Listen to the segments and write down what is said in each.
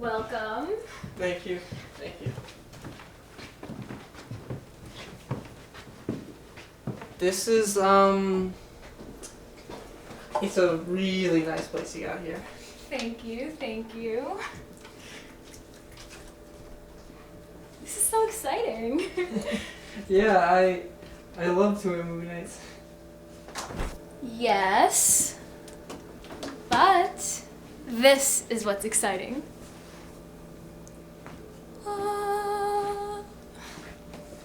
Welcome. Thank you. Thank you. This is, it's a really nice place you got here. Thank you, thank you. This is so exciting. Yeah, I love touring movie nights. Yes, but this is what's exciting.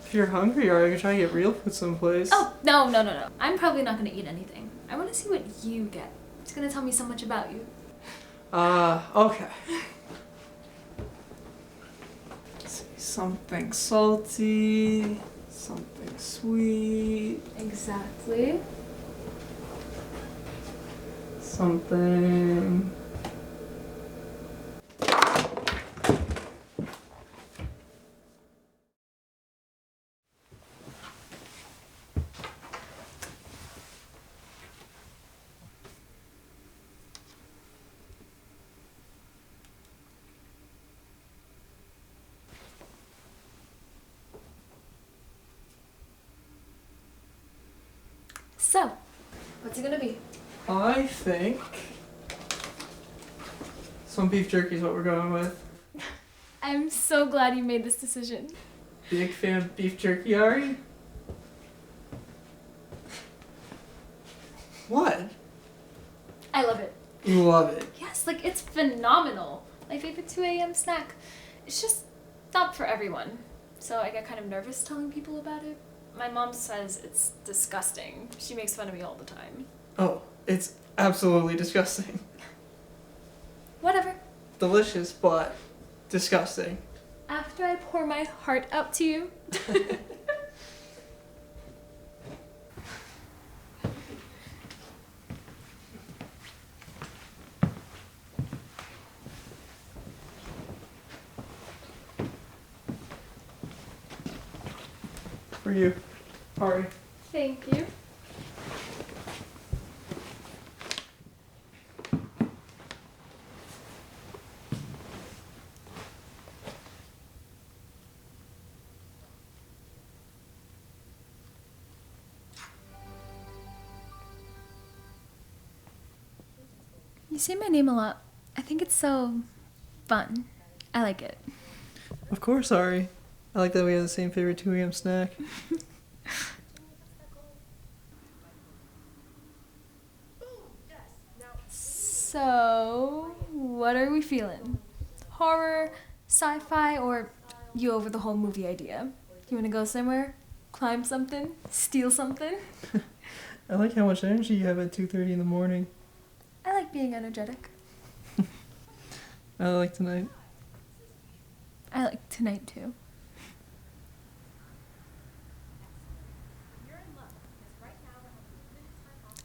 If you're hungry, or I could try to get real food someplace. Oh, no. I'm probably not gonna eat anything. I wanna see what you get. It's gonna tell me so much about you. Okay. Let's see, something salty, something sweet, Exactly. something... So, what's it gonna be? I think some beef jerky is what we're going with. I'm so glad you made this decision. Big fan of beef jerky, Ari? What? I love it. You love it. Yes, like it's phenomenal. My favorite 2 a.m. snack. It's just not for everyone. So I get kind of nervous telling people about it. My mom says it's disgusting. She makes fun of me all the time. Oh, it's absolutely disgusting. Whatever. Delicious, but disgusting. After I pour my heart out to you. For you, Ari. Thank you. You say my name a lot. I think it's so fun. I like it. Of course, Ari. I like that we have the same favorite 2 a.m. snack. So, what are we feeling? Horror, sci-fi, or you over the whole movie idea? You want to go somewhere? Climb something? Steal something? I like how much energy you have at 2:30 in the morning. I like being energetic. I like tonight. I like tonight too.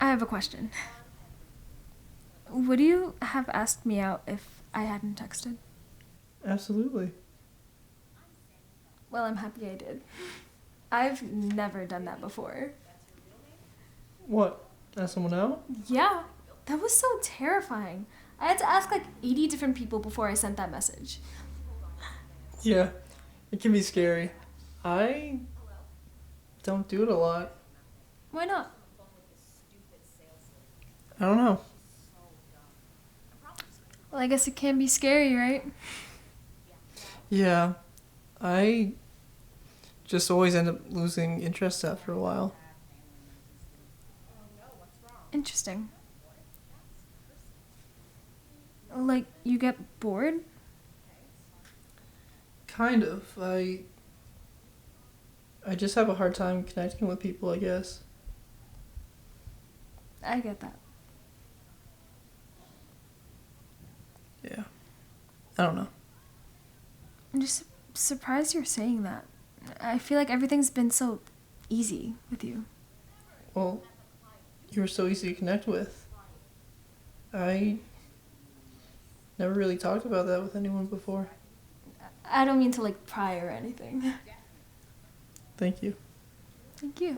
I have a question. Would you have asked me out if I hadn't texted? Absolutely. Well, I'm happy I did. I've never done that before. What? Ask someone out? Yeah, that was so terrifying. I had to ask like 80 different people before I sent that message. Yeah, it can be scary. I don't do it a lot. Why not? I don't know. Well, I guess it can be scary, right? Yeah, I just always end up losing interest after a while. Interesting. Like, you get bored? Kind of. I just have a hard time connecting with people, I guess. I get that. Yeah. I don't know. I'm just surprised you're saying that. I feel like everything's been so easy with you. Well, you were so easy to connect with. I never really talked about that with anyone before. I don't mean to like pry or anything. Thank you. Thank you.